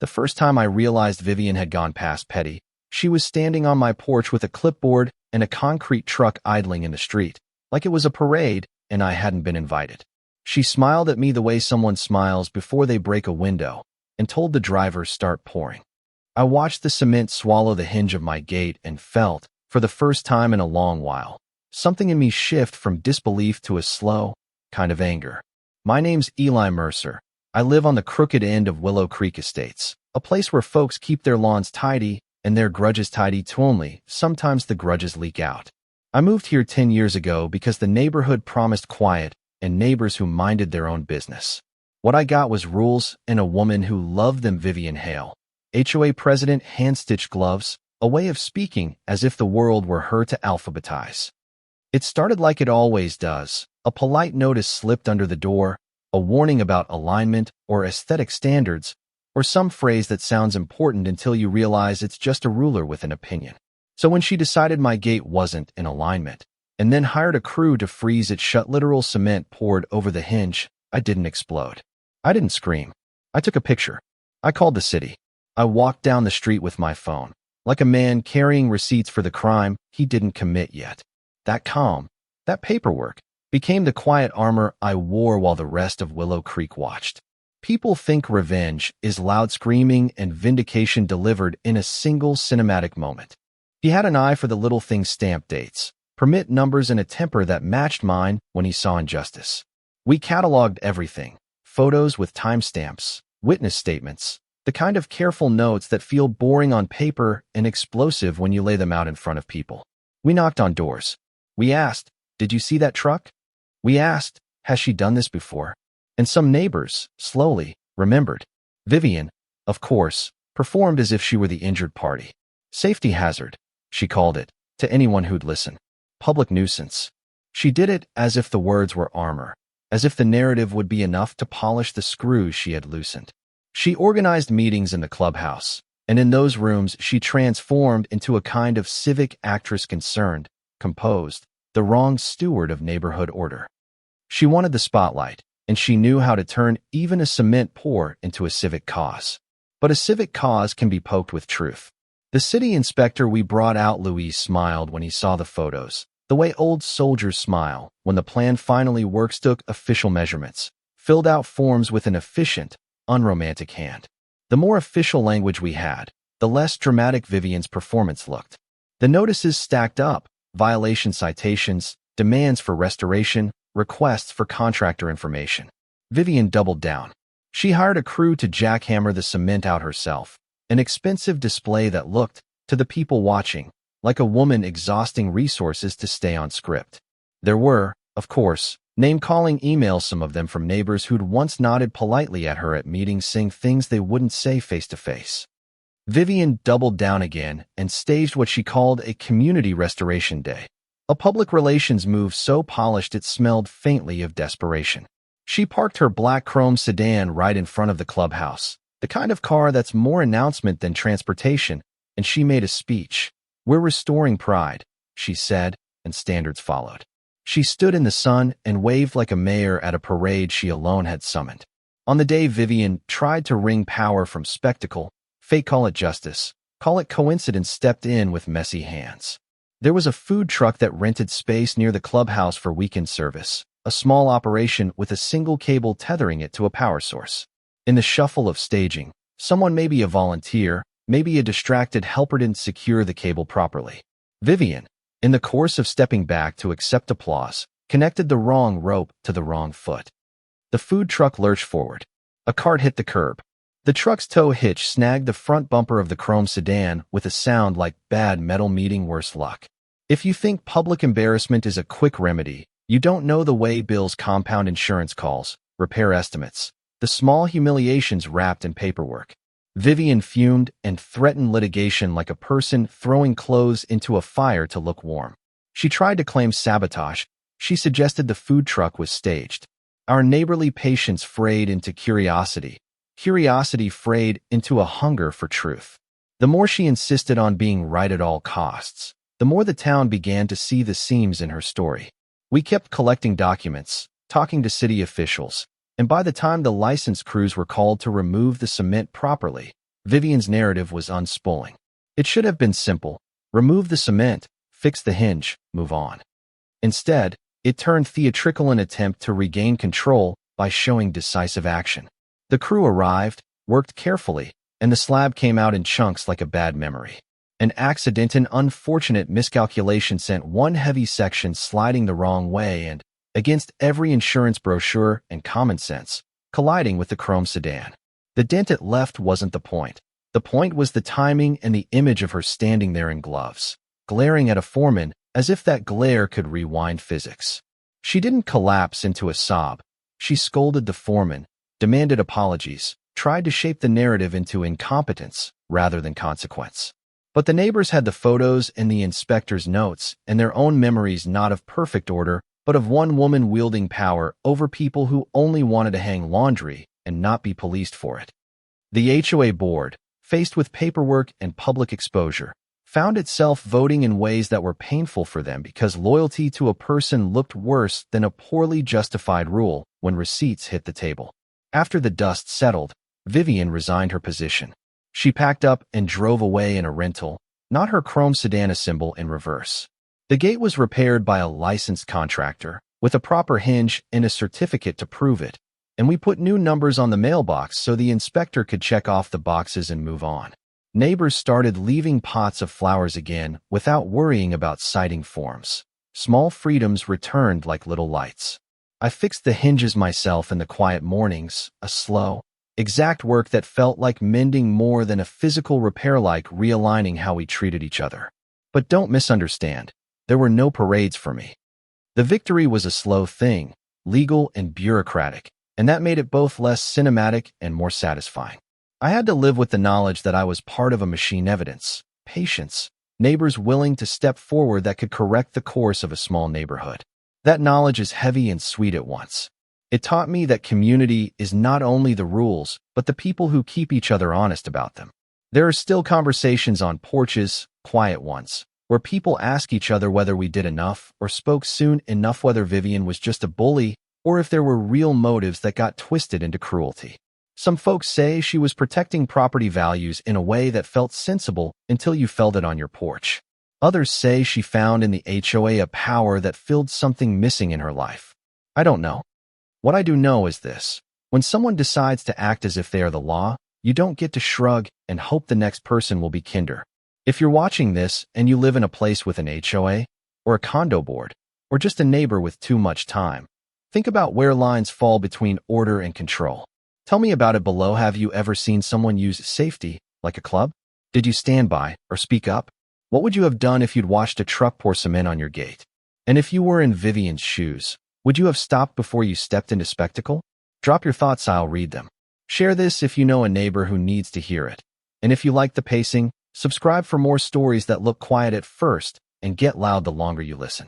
The first time I realized Vivian had gone past petty, she was standing on my porch with a clipboard and a concrete truck idling in the street, like it was a parade and I hadn't been invited. She smiled at me the way someone smiles before they break a window and told the driver start pouring. I watched the cement swallow the hinge of my gate and felt, for the first time in a long while, something in me shift from disbelief to a slow kind of anger. My name's Eli Mercer. I live on the crooked end of Willow Creek Estates, a place where folks keep their lawns tidy and their grudges tidy too. Only sometimes the grudges leak out. I moved here 10 years ago because the neighborhood promised quiet and neighbors who minded their own business. What I got was rules and a woman who loved them. Vivian Hale, HOA president, hand-stitched gloves, a way of speaking as if the world were her to alphabetize. It started like it always does. A polite notice slipped under the door, a warning about alignment or aesthetic standards, or some phrase that sounds important until you realize it's just a ruler with an opinion. So when she decided my gate wasn't in alignment, and then hired a crew to freeze it shut, literal cement poured over the hinge, I didn't explode. I didn't scream. I took a picture. I called the city. I walked down the street with my phone, like a man carrying receipts for the crime he didn't commit yet. That calm, that paperwork, became the quiet armor I wore while the rest of Willow Creek watched. People think revenge is loud screaming and vindication delivered in a single cinematic moment. He had an eye for the little things: stamp dates, permit numbers, and a temper that matched mine when he saw injustice. We cataloged everything: photos with timestamps, witness statements, the kind of careful notes that feel boring on paper and explosive when you lay them out in front of people. We knocked on doors. We asked, "Did you see that truck?" We asked, "Has she done this before?" And some neighbors, slowly, remembered. Vivian, of course, performed as if she were the injured party. Safety hazard, she called it, to anyone who'd listen. Public nuisance. She did it as if the words were armor, as if the narrative would be enough to polish the screws she had loosened. She organized meetings in the clubhouse, and in those rooms she transformed into a kind of civic actress, concerned, composed, the wrong steward of neighborhood order. She wanted the spotlight, and she knew how to turn even a cement pour into a civic cause. But a civic cause can be poked with truth. The city inspector we brought out, Louise, smiled when he saw the photos, the way old soldiers smile when the plan finally works. Took official measurements, filled out forms with an efficient, unromantic hand. The more official language we had, the less dramatic Vivian's performance looked. The notices stacked up: violation citations, demands for restoration, requests for contractor information. Vivian doubled down. She hired a crew to jackhammer the cement out herself, an expensive display that looked, to the people watching, like a woman exhausting resources to stay on script. There were, of course, name-calling emails, some of them from neighbors who'd once nodded politely at her at meetings, saying things they wouldn't say face-to-face. Vivian doubled down again and staged what she called a community restoration day, a public relations move so polished it smelled faintly of desperation. She parked her black chrome sedan right in front of the clubhouse, the kind of car that's more announcement than transportation, and she made a speech. "We're restoring pride," she said, and standards followed. She stood in the sun and waved like a mayor at a parade she alone had summoned. On the day Vivian tried to wring power from spectacle, fate, call it justice, call it coincidence, stepped in with messy hands. There was a food truck that rented space near the clubhouse for weekend service, a small operation with a single cable tethering it to a power source. In the shuffle of staging, someone, maybe a volunteer, maybe a distracted helper, didn't secure the cable properly. Vivian, in the course of stepping back to accept applause, connected the wrong rope to the wrong foot. The food truck lurched forward. A cart hit the curb. The truck's tow hitch snagged the front bumper of the chrome sedan with a sound like bad metal meeting worse luck. If you think public embarrassment is a quick remedy, you don't know the way bills compound: insurance calls, repair estimates, the small humiliations wrapped in paperwork. Vivian fumed and threatened litigation like a person throwing clothes into a fire to look warm. She tried to claim sabotage. She suggested the food truck was staged. Our neighborly patience frayed into curiosity. Curiosity frayed into a hunger for truth. The more she insisted on being right at all costs, the more the town began to see the seams in her story. We kept collecting documents, talking to city officials, and by the time the license crews were called to remove the cement properly, Vivian's narrative was unspooling. It should have been simple. Remove the cement, fix the hinge, move on. Instead, it turned theatrical in an attempt to regain control by showing decisive action. The crew arrived, worked carefully, and the slab came out in chunks like a bad memory. An unfortunate miscalculation sent one heavy section sliding the wrong way and, against every insurance brochure and common sense, colliding with the chrome sedan. The dent it left wasn't the point. The point was the timing and the image of her standing there in gloves, glaring at a foreman as if that glare could rewind physics. She didn't collapse into a sob. She scolded the foreman, demanded apologies, tried to shape the narrative into incompetence rather than consequence. But the neighbors had the photos and the inspector's notes and their own memories not of perfect order, but of one woman wielding power over people who only wanted to hang laundry and not be policed for it. The HOA board, faced with paperwork and public exposure, found itself voting in ways that were painful for them because loyalty to a person looked worse than a poorly justified rule when receipts hit the table. After the dust settled, Vivian resigned her position. She packed up and drove away in a rental, not her chrome sedan symbol in reverse. The gate was repaired by a licensed contractor, with a proper hinge and a certificate to prove it, and we put new numbers on the mailbox so the inspector could check off the boxes and move on. Neighbors started leaving pots of flowers again without worrying about citing forms. Small freedoms returned like little lights. I fixed the hinges myself in the quiet mornings, a slow, exact work that felt like mending more than a physical repair, like realigning how we treated each other. But don't misunderstand, there were no parades for me. The victory was a slow thing, legal and bureaucratic, and that made it both less cinematic and more satisfying. I had to live with the knowledge that I was part of a machine: evidence, patience, neighbors willing to step forward that could correct the course of a small neighborhood. That knowledge is heavy and sweet at once. It taught me that community is not only the rules, but the people who keep each other honest about them. There are still conversations on porches, quiet ones, where people ask each other whether we did enough or spoke soon enough, whether Vivian was just a bully or if there were real motives that got twisted into cruelty. Some folks say she was protecting property values in a way that felt sensible until you felt it on your porch. Others say she found in the HOA a power that filled something missing in her life. I don't know. What I do know is this: when someone decides to act as if they are the law, you don't get to shrug and hope the next person will be kinder. If you're watching this and you live in a place with an HOA, or a condo board, or just a neighbor with too much time, think about where lines fall between order and control. Tell me about it below. Have you ever seen someone use safety like a club? Did you stand by or speak up? What would you have done if you'd watched a truck pour cement on your gate? And if you were in Vivian's shoes, would you have stopped before you stepped into spectacle? Drop your thoughts, I'll read them. Share this if you know a neighbor who needs to hear it. And if you like the pacing, subscribe for more stories that look quiet at first and get loud the longer you listen.